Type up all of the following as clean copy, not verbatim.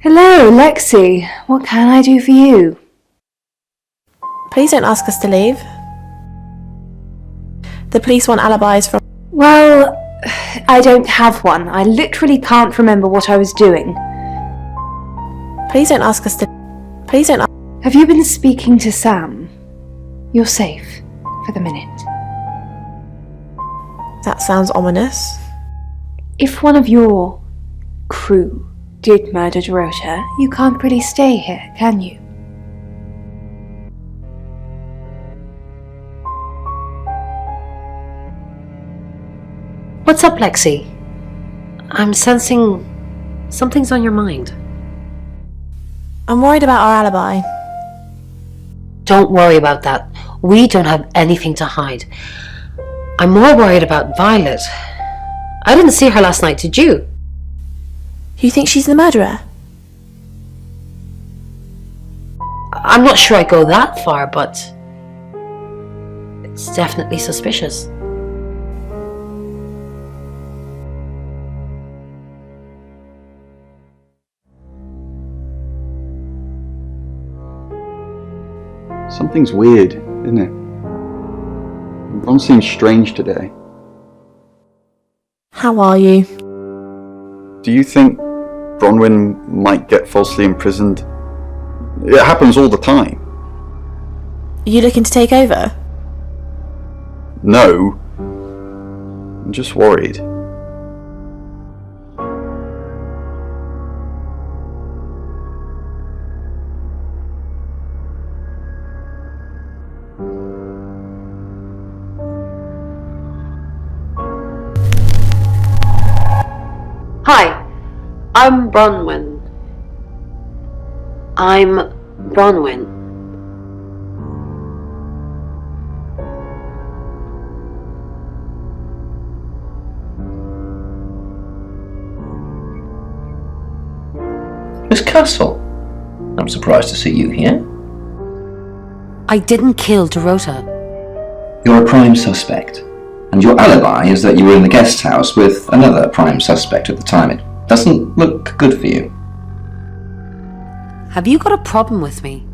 Hello, Lexi. What can I do for you? Please don't ask us to leave. The police want alibis from... Well, I don't have one. I literally can't remember what I was doing. Please don't ask us to... Please don't... Have you been speaking to Sam? You're safe, for the minute. That sounds ominous. If one of your crew did murder Dorota, you can't really stay here, can you? What's up, Lexi? I'm sensing something's on your mind. I'm worried about our alibi. Don't worry about that. We don't have anything to hide. I'm more worried about Violet. I didn't see her last night, did you? You think she's the murderer? I'm not sure I'd go that far, but it's definitely suspicious. Something's weird, isn't it? Ron seems strange today. How are you? Do you think Bronwyn might get falsely imprisoned? It happens all the time. Are you looking to take over? No. I'm just worried. Hi, I'm Bronwyn. Miss Castle, I'm surprised to see you here. I didn't kill Dorota. You're a prime suspect, and your alibi is that you were in the guest house with another prime suspect at the time. It doesn't look good for you. Have you got a problem with me?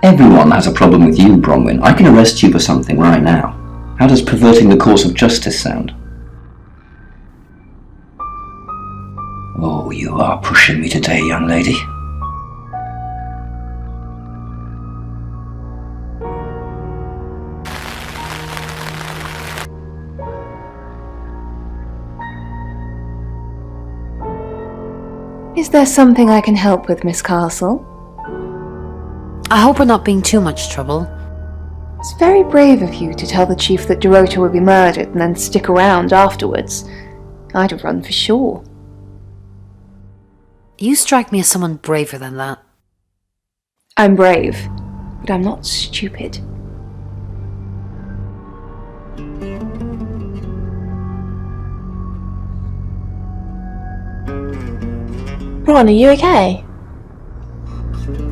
Everyone has a problem with you, Bronwyn. I can arrest you for something right now. How does perverting the course of justice sound? Oh, you are pushing me today, young lady. Is there something I can help with, Miss Castle? I hope we're not being too much trouble. It's very brave of you to tell the chief that Dorota will be murdered and then stick around afterwards. I'd have run for sure. You strike me as someone braver than that. I'm brave, but I'm not stupid. Ron, are you okay?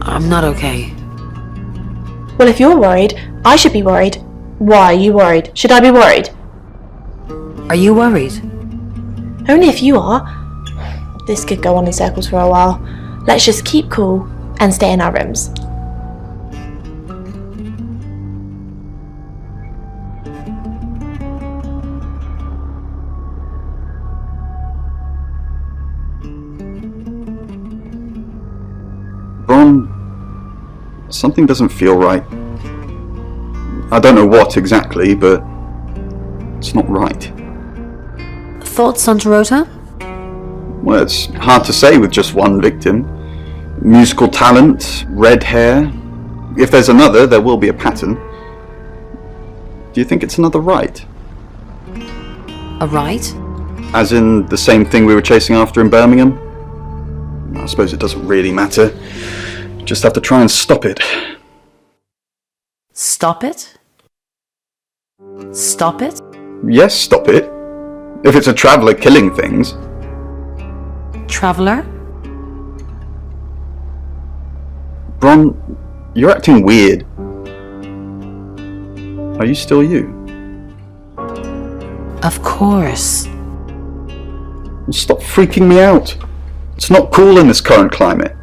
I'm not okay. Well, if you're worried, I should be worried. Why are you worried? Should I be worried? Are you worried? Only if you are. This could go on in circles for a while. Let's just keep cool and stay in our rooms. Bron, something doesn't feel right. I don't know what exactly, but it's not right. Thoughts on Dorota? Well, it's hard to say with just one victim. Musical talent, red hair. If there's another, there will be a pattern. Do you think it's another right? A right? As in the same thing we were chasing after in Birmingham? I suppose it doesn't really matter. Just have to try and stop it. Stop it? Stop it? Yes, stop it. If it's a traveller killing things. Traveller? Bron, you're acting weird. Are you still you? Of course. Stop freaking me out. It's not cool in this current climate.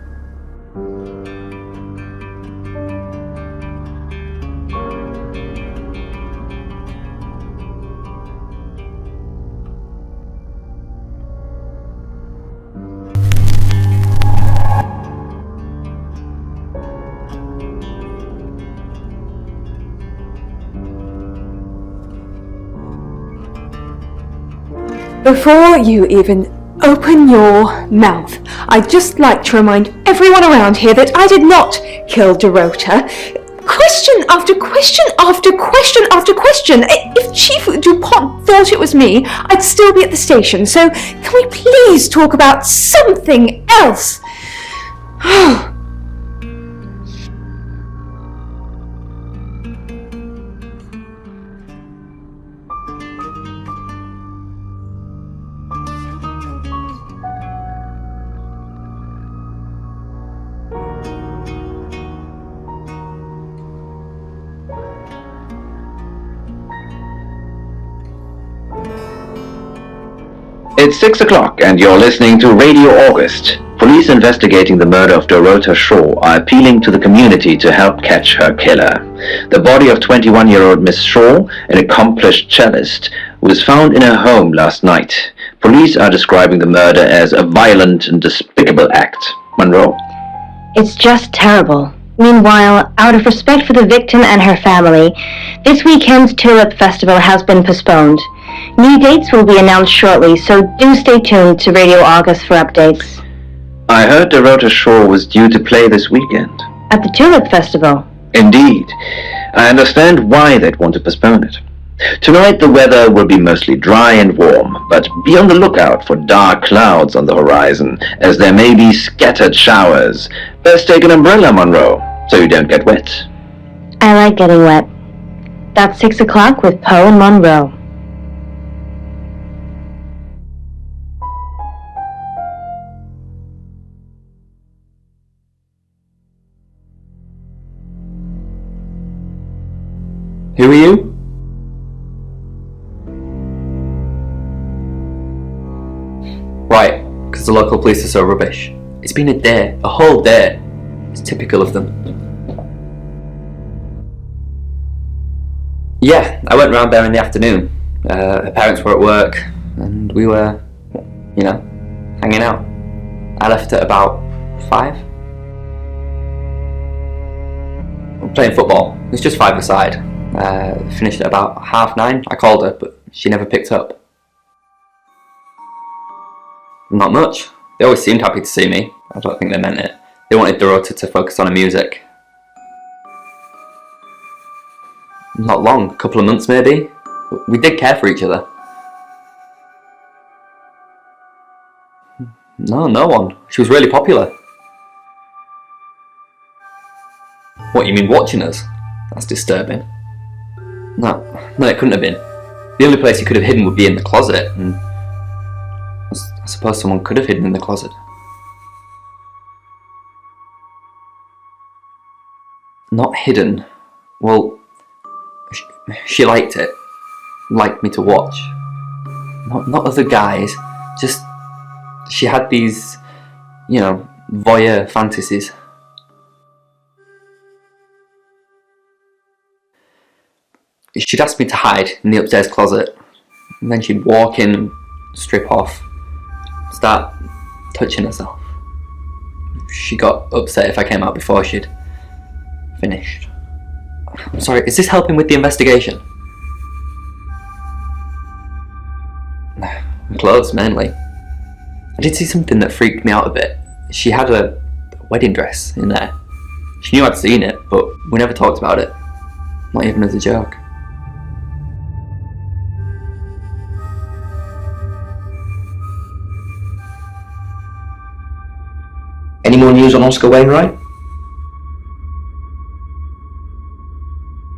Before you even open your mouth, I'd just like to remind everyone around here that I did not kill Dorota. Question after question after question after question. If Chief DuPont thought it was me, I'd still be at the station, so can we please talk about something else? It's 6 o'clock and you're listening to Radio August. Police investigating the murder of Dorota Shaw are appealing to the community to help catch her killer. The body of 21-year-old Miss Shaw, an accomplished cellist, was found in her home last night. Police are describing the murder as a violent and despicable act. Monroe? It's just terrible. Meanwhile, out of respect for the victim and her family, this weekend's Tulip Festival has been postponed. New dates will be announced shortly, so do stay tuned to Radio August for updates. I heard Dorota Shaw was due to play this weekend. At the Tulip Festival? Indeed. I understand why they'd want to postpone it. Tonight the weather will be mostly dry and warm, but be on the lookout for dark clouds on the horizon, as there may be scattered showers. Best take an umbrella, Monroe, so you don't get wet. I like getting wet. That's 6 o'clock with Poe and Monroe. Who are you? Right, because the local police are so rubbish. It's been a day, a whole day. It's typical of them. Yeah, I went round there in the afternoon. Her parents were at work, and we were, hanging out. I left at about 5. Playing football. It was just 5-a-side. Finished at about 9:30. I called her, but she never picked up. Not much. They always seemed happy to see me. I don't think they meant it. They wanted Dorota to focus on her music. Not long, a couple of months maybe. We did care for each other. No one. She was really popular. What, you mean watching us? That's disturbing. No, it couldn't have been. The only place you could have hidden would be in the closet, and I suppose someone could have hidden in the closet. Not hidden. Well, she liked it. Liked me to watch. Not other guys. Just, she had these, voyeur fantasies. She'd ask me to hide in the upstairs closet, and then she'd walk in, strip off, start touching herself. She got upset if I came out before she'd finished. I'm sorry, is this helping with the investigation? Clothes, mainly. I did see something that freaked me out a bit. She had a wedding dress in there. She knew I'd seen it, but we never talked about it. Not even as a joke. Any more news on Oscar Wainwright?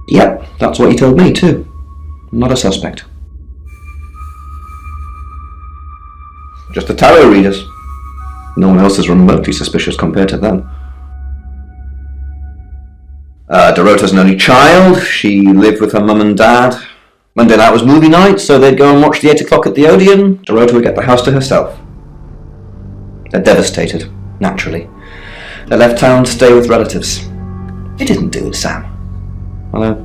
Yep, that's what he told me too. Not a suspect. Just the tarot readers. No one else is remotely suspicious compared to them. Dorota's an only child. She lived with her mum and dad. Monday night was movie night, so they'd go and watch the 8 o'clock at the Odeon. Dorota would get the house to herself. They're devastated, naturally. They left town to stay with relatives. You didn't do it, Sam. Although,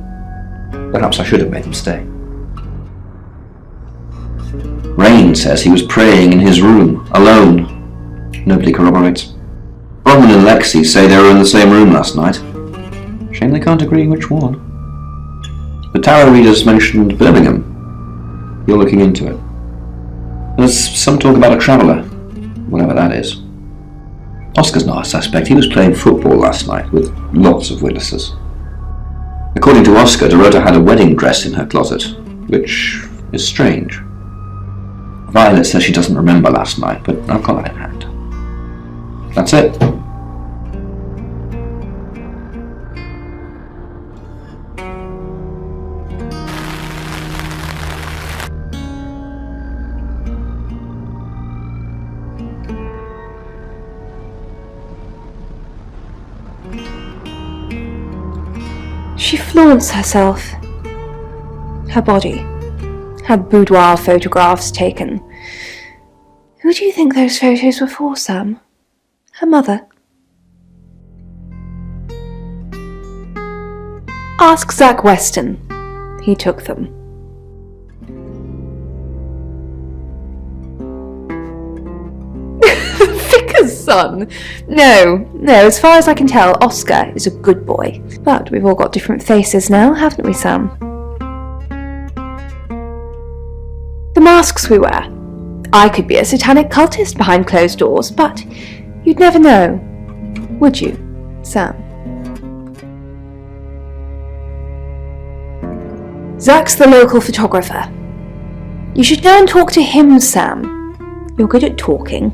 perhaps I should have made them stay. Rain says he was praying in his room, alone. Nobody corroborates. Bronwyn and Lexi say they were in the same room last night. Shame they can't agree which one. The tarot readers mentioned Birmingham. You're looking into it. There's some talk about a traveller, whatever that is. Oscar's not a suspect. He was playing football last night with lots of witnesses. According to Oscar, Dorota had a wedding dress in her closet, which is strange. Violet says she doesn't remember last night, but I've got that in hand. That's it. She flaunts herself. Her body. Her boudoir photographs taken. Who do you think those photos were for, Sam? Her mother? Ask Zach Weston. He took them. Vicar's son? No, as far as I can tell, Oscar is a good boy. But we've all got different faces now, haven't we, Sam? The masks we wear. I could be a satanic cultist behind closed doors, but you'd never know. Would you, Sam? Zach's the local photographer. You should go and talk to him, Sam. You're good at talking.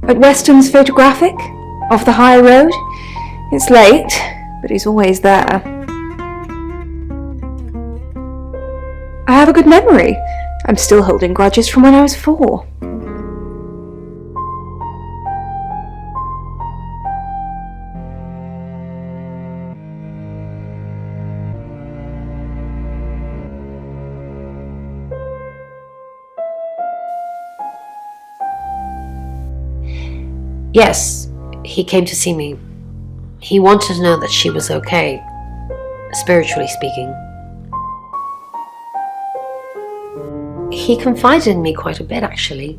At Weston's photographic, off the high road. It's late, but he's always there. I have a good memory. I'm still holding grudges from when I was 4. Yes, he came to see me. He wanted to know that she was okay, spiritually speaking. He confided in me quite a bit, actually.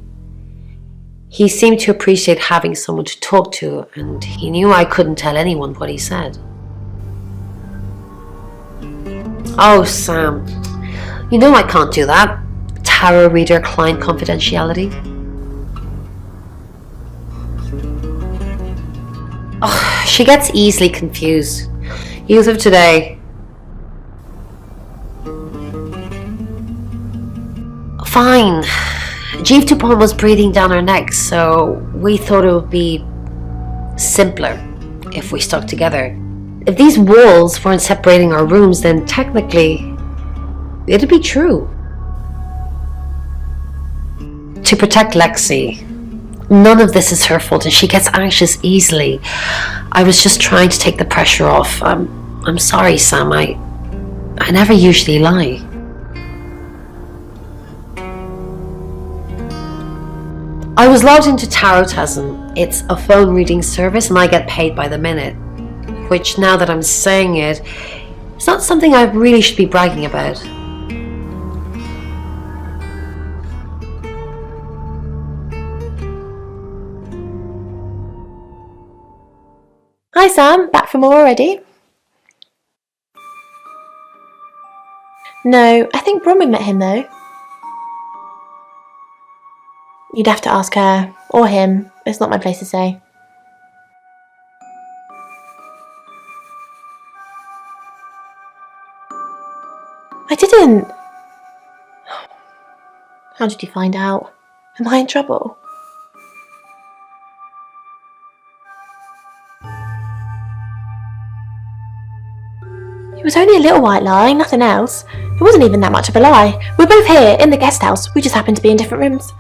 He seemed to appreciate having someone to talk to, and he knew I couldn't tell anyone what he said. Oh, Sam, you know I can't do that. Tarot reader client confidentiality. Oh, she gets easily confused. Youth of today. Fine. Jeeve Dupont was breathing down her neck, so we thought it would be simpler if we stuck together. If these walls weren't separating our rooms, then technically it'd be true. To protect Lexi. None of this is her fault, and she gets anxious easily. I was just trying to take the pressure off. I'm sorry, Sam. I never usually lie. I was logged into Tarotasm. It's a phone reading service, and I get paid by the minute. Which, now that I'm saying it, it's not something I really should be bragging about. Hi Sam, back from more already? No, I think Bronwyn met him though. You'd have to ask her, or him. It's not my place to say. I didn't. How did you find out? Am I in trouble? It was only a little white lie, nothing else. It wasn't even that much of a lie. We're both here, in the guest house. We just happen to be in different rooms.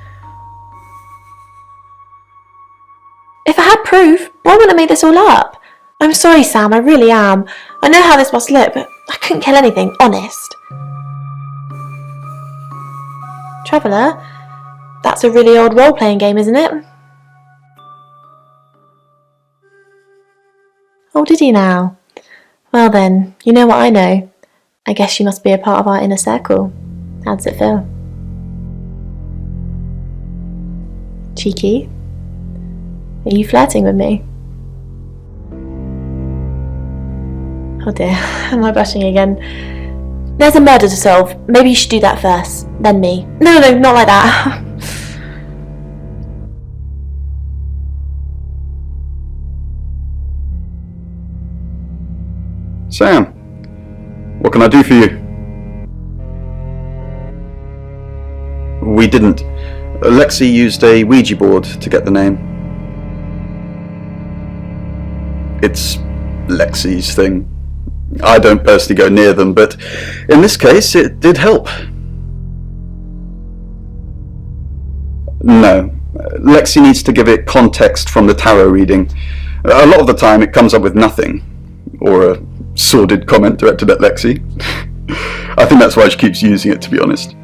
If I had proof, why wouldn't I make this all up? I'm sorry, Sam, I really am. I know how this must look, but I couldn't kill anything, honest. Traveller, That's a really old role-playing game, isn't it? Oh, did he now? Well then, you know what I know. I guess you must be a part of our inner circle. How does it feel? Cheeky? Are you flirting with me? Oh dear, am I blushing again? There's a murder to solve. Maybe you should do that first, then me. No, not like that. Sam, what can I do for you? We didn't. Lexi used a Ouija board to get the name. It's Lexi's thing. I don't personally go near them, but in this case it did help. No, Lexi needs to give it context from the tarot reading. A lot of the time it comes up with nothing, or a sordid comment directed at Lexi. I think that's why she keeps using it, to be honest.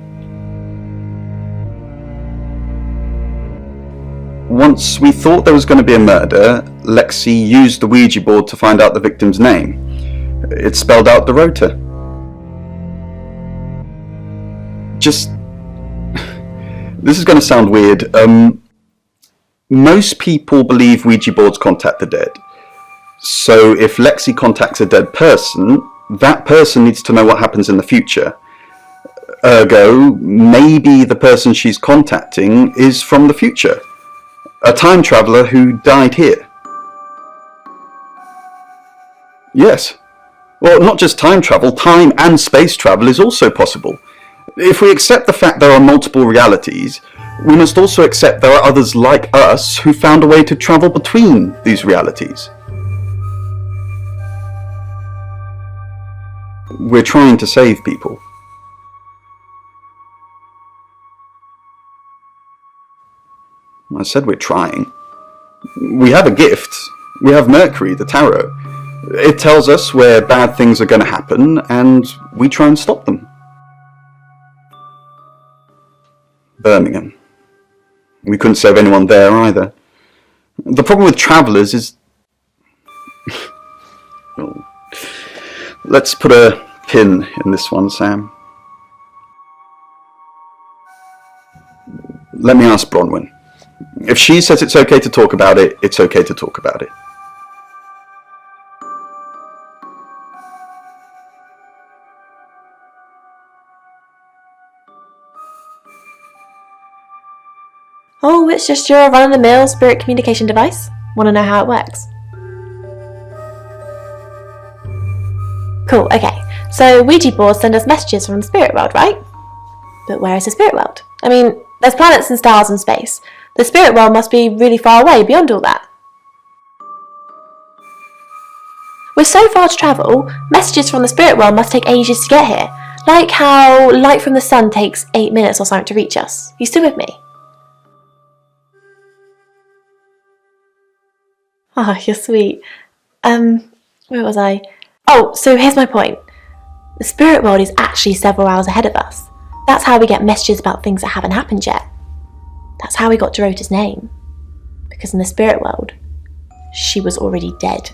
Once we thought there was going to be a murder, Lexi used the Ouija board to find out the victim's name. It spelled out Dorota. This is going to sound weird. Most people believe Ouija boards contact the dead. So if Lexi contacts a dead person, that person needs to know what happens in the future. Ergo, maybe the person she's contacting is from the future. A time traveller who died here. Yes. Well, not just time travel, time and space travel is also possible. If we accept the fact there are multiple realities, we must also accept there are others like us who found a way to travel between these realities. We're trying to save people. I said we're trying. We have a gift. We have Mercury, the tarot. It tells us where bad things are going to happen, and we try and stop them. Birmingham. We couldn't save anyone there either. The problem with travellers is... Well, let's put a pin in this one, Sam. Let me ask Bronwyn. If she says it's okay to talk about it, it's okay to talk about it. Oh, it's just your run-of-the-mill spirit communication device. Want to know how it works? Cool, okay. So Ouija boards send us messages from the spirit world, right? But where is the spirit world? I mean, there's planets and stars in space. The spirit world must be really far away beyond all that. With so far to travel, messages from the spirit world must take ages to get here. Like how light from the sun takes 8 minutes or something to reach us. You still with me? Oh, you're sweet. Where was I? Oh, so here's my point. The spirit world is actually several hours ahead of us. That's how we get messages about things that haven't happened yet. That's how we got Dorota's name. Because in the spirit world, she was already dead.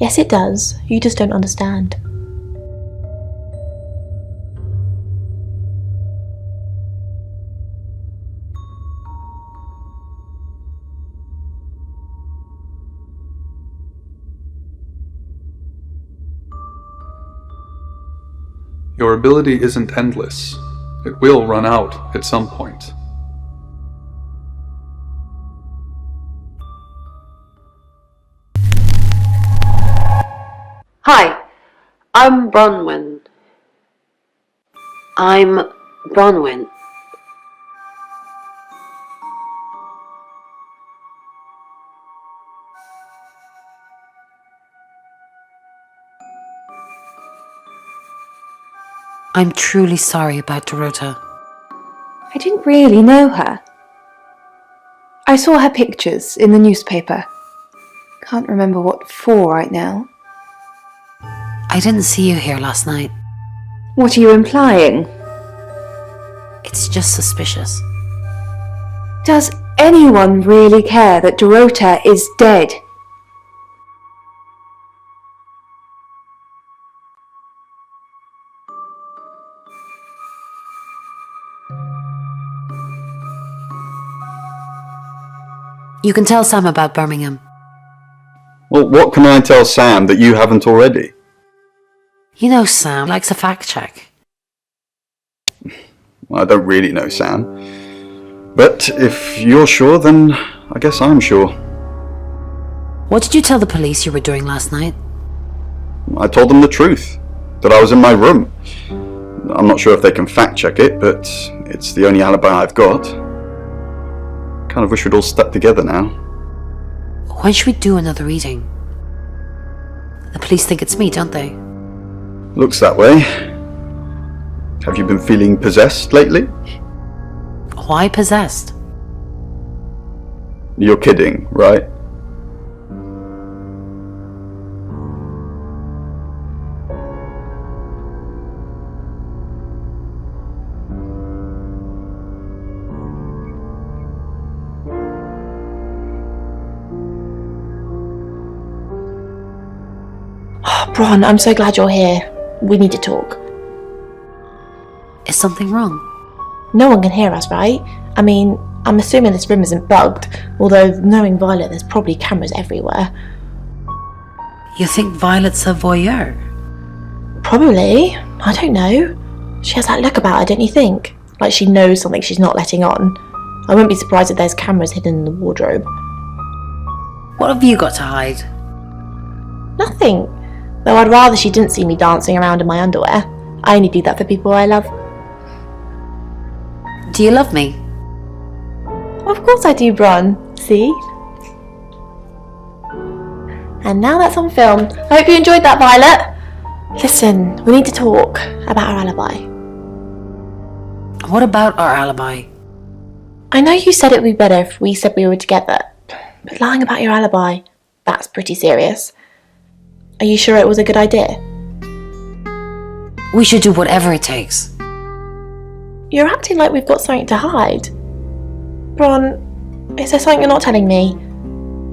Yes, it does. You just don't understand. Your ability isn't endless. It will run out at some point. Hi, I'm Bronwyn. I'm Bronwyn. I'm truly sorry about Dorota. I didn't really know her. I saw her pictures in the newspaper. Can't remember what for right now. I didn't see you here last night. What are you implying? It's just suspicious. Does anyone really care that Dorota is dead? You can tell Sam about Birmingham. Well, what can I tell Sam that you haven't already? You know Sam likes a fact check. Well, I don't really know Sam. But if you're sure, then I guess I'm sure. What did you tell the police you were doing last night? I told them the truth, that I was in my room. I'm not sure if they can fact check it, but it's the only alibi I've got. Kind of wish we'd all stuck together now. When should we do another reading? The police think it's me, don't they? Looks that way. Have you been feeling possessed lately? Why possessed? You're kidding, right? Bron, I'm so glad you're here. We need to talk. Is something wrong? No one can hear us, right? I mean, I'm assuming this room isn't bugged, although knowing Violet, there's probably cameras everywhere. You think Violet's a voyeur? Probably. I don't know. She has that look about her, don't you think? Like she knows something she's not letting on. I wouldn't be surprised if there's cameras hidden in the wardrobe. What have you got to hide? Nothing. Though I'd rather she didn't see me dancing around in my underwear. I only do that for people I love. Do you love me? Of course I do, Bron. See? And now that's on film. I hope you enjoyed that, Violet. Listen, we need to talk about our alibi. What about our alibi? I know you said it would be better if we said we were together, but lying about your alibi, that's pretty serious. Are you sure it was a good idea? We should do whatever it takes. You're acting like we've got something to hide. Bron, is there something you're not telling me?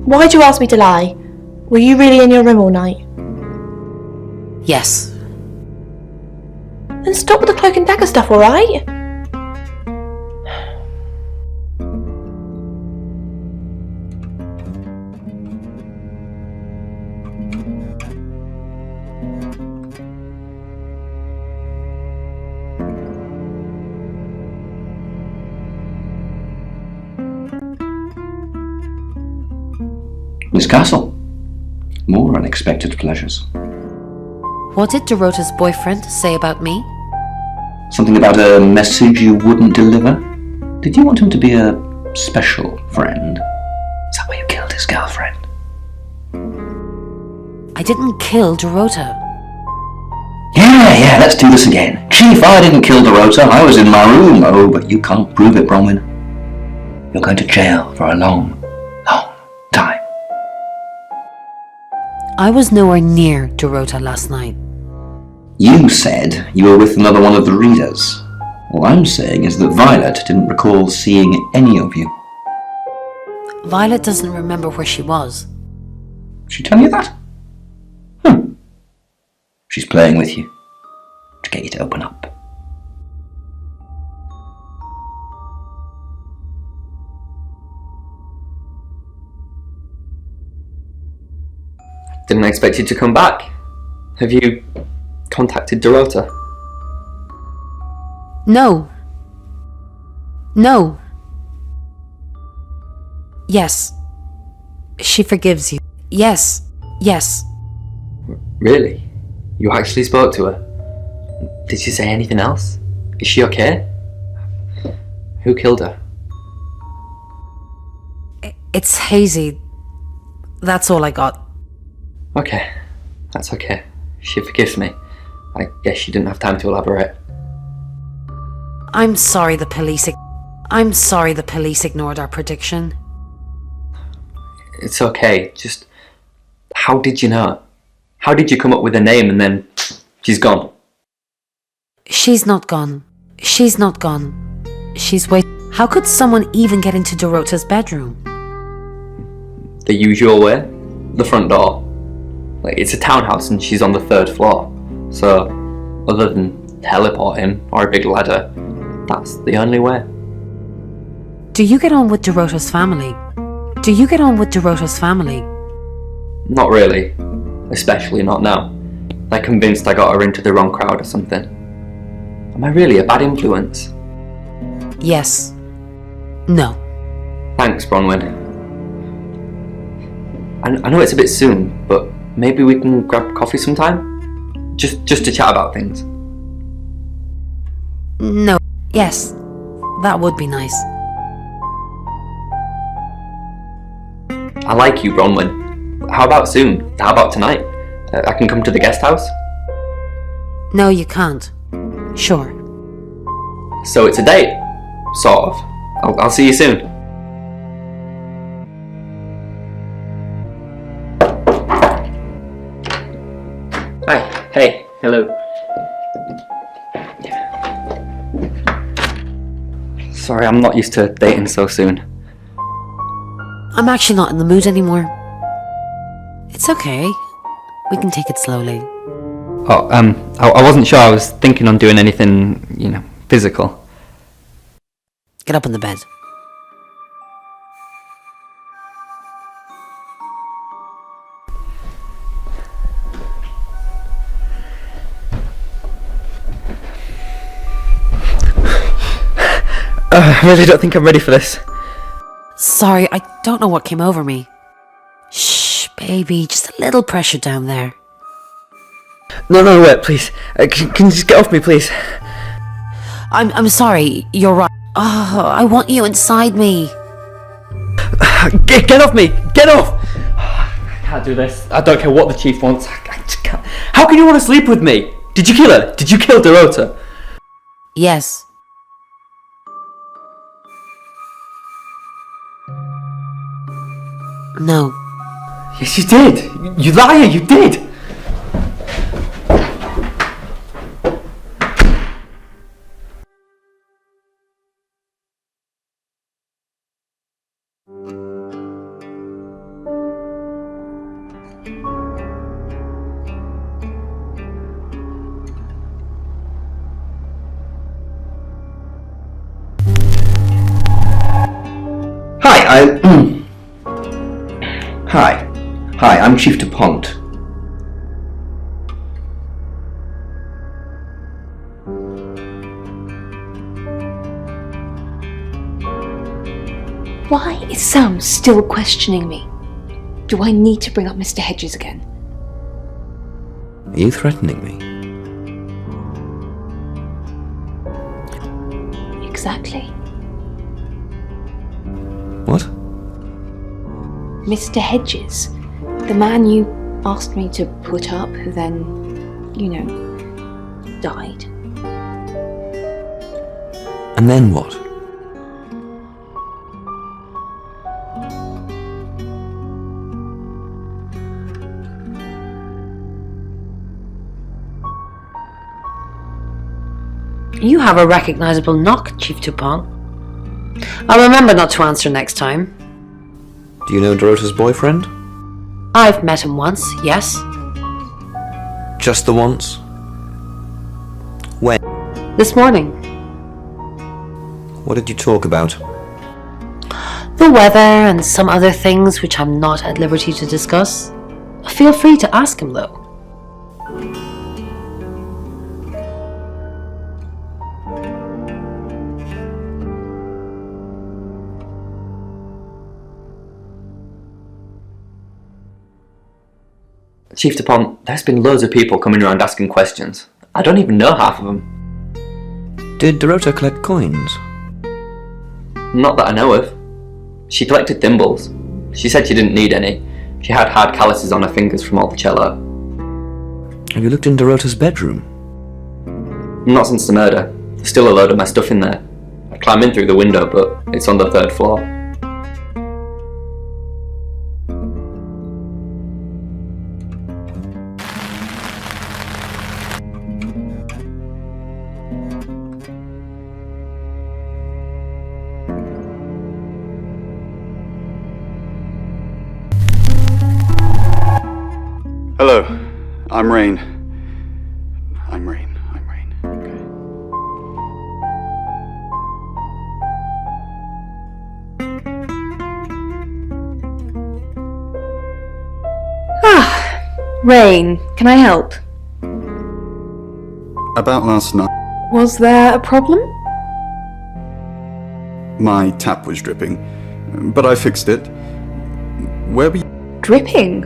Why'd you ask me to lie? Were you really in your room all night? Yes. Then stop with the cloak and dagger stuff, alright? Miss Castle. More unexpected pleasures. What did Dorota's boyfriend say about me? Something about a message you wouldn't deliver? Did you want him to be a special friend? Is that why you killed his girlfriend? I didn't kill Dorota. Yeah, let's do this again. Chief, I didn't kill Dorota. I was in my room. Oh, but you can't prove it, Bronwyn. You're going to jail for a long, long time. I was nowhere near Dorota last night. You said you were with another one of the readers. All I'm saying is that Violet didn't recall seeing any of you. Violet doesn't remember where she was. She tell you that? She's playing with you to get you to open up. Didn't expect you to come back. Have you contacted Dorota? No. No. Yes. She forgives you. Yes. Yes. Really? You actually spoke to her? Did she say anything else? Is she okay? Who killed her? It's hazy. That's all I got. Okay, that's okay. She forgives me. I guess she didn't have time to elaborate. I'm sorry the police ignored our prediction. It's okay. Just, how did you know? How did you come up with a name and then she's gone? She's not gone. She's not gone. She's wait. How could someone even get into Dorota's bedroom? The usual way. The front door. Like, it's a townhouse and she's on the 3rd floor. So, other than teleporting or a big ladder, that's the only way. Do you get on with Dorota's family? Do you get on with Dorota's family? Not really. Especially not now. They're convinced I got her into the wrong crowd or something. Am I really a bad influence? Yes. No. Thanks, Bronwyn. I know it's a bit soon, but maybe we can grab coffee sometime? Just to chat about things. No. Yes. That would be nice. I like you, Bronwyn. How about soon? How about tonight? I can come to the guest house? No, you can't. Sure. So it's a date? Sort of. I'll see you soon. Hi. Hey. Hello. Sorry, I'm not used to dating so soon. I'm actually not in the mood anymore. It's okay. We can take it slowly. Oh, I wasn't sure I was thinking on doing anything, physical. Get up in the bed. I really don't think I'm ready for this. Sorry, I don't know what came over me. Shh, baby, just a little pressure down there. No, wait, please. Can you just get off me, please? I'm sorry, you're right. Oh, I want you inside me. Get off me! Get off! I can't do this. I don't care what the chief wants. I just can't. How can you want to sleep with me? Did you kill her? Did you kill Dorota? Yes. No. Yes, you did. You liar, you did. Hi, I'm Chief DuPont. Why is Sam still questioning me? Do I need to bring up Mr. Hedges again? Are you threatening me? Exactly. What? Mr. Hedges. The man you asked me to put up, who then, died. And then what? You have a recognizable knock, Chief DuPont. I'll remember not to answer next time. Do you know Dorota's boyfriend? I've met him once, yes. Just the once? When? This morning. What did you talk about? The weather and some other things which I'm not at liberty to discuss. Feel free to ask him, though. Chief DuPont, there's been loads of people coming around asking questions. I don't even know half of them. Did Dorota collect coins? Not that I know of. She collected thimbles. She said she didn't need any. She had hard calluses on her fingers from all the cello. Have you looked in Dorota's bedroom? Not since the murder. There's still a load of my stuff in there. I climb in through the window, but it's on the 3rd floor. Hello, I'm Rain. I'm Rain. Okay. Rain, can I help? About last night, Was there a problem? my tap was dripping, but I fixed it. Where were you? Dripping?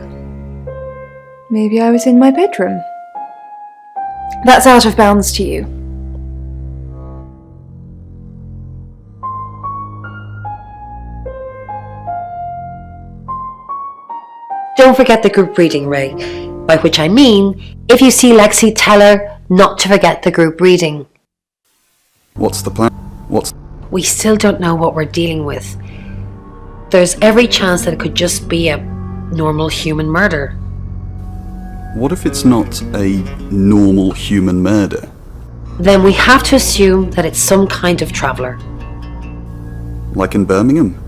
Maybe I was in my bedroom. That's out of bounds to you. Don't forget the group reading, Ray. By which I mean, if you see Lexi, tell her not to forget the group reading. What's the plan? We still don't know what we're dealing with. There's every chance that it could just be a normal human murder. What if it's not a normal human murder? Then we have to assume that it's some kind of traveller. Like in Birmingham?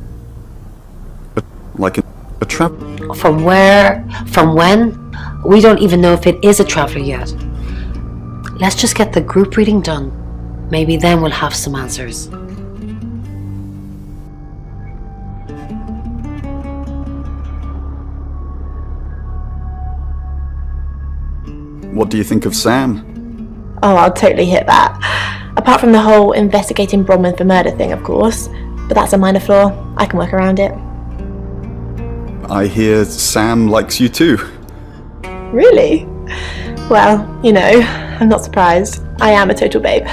Like a trap? From where? From when? We don't even know if it is a traveller yet. Let's just get the group reading done. Maybe then we'll have some answers. What do you think of Sam? Oh, I'll totally hit that. Apart from the whole investigating Bronwyn for murder thing, of course. But that's a minor flaw. I can work around it. I hear Sam likes you too. Really? Well, you know, I'm not surprised. I am a total babe.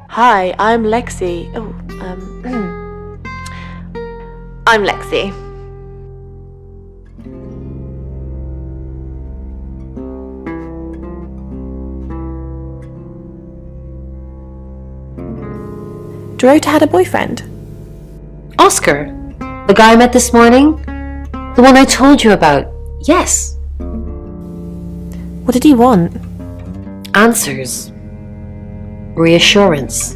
Hi, I'm Lexi. I'm Lexi. Dorota had a boyfriend. Oscar? The guy I met this morning? The one I told you about? Yes. What did he want? Answers. Reassurance.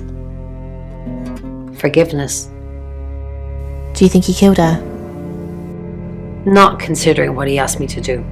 Forgiveness. Do you think he killed her? Not considering what he asked me to do.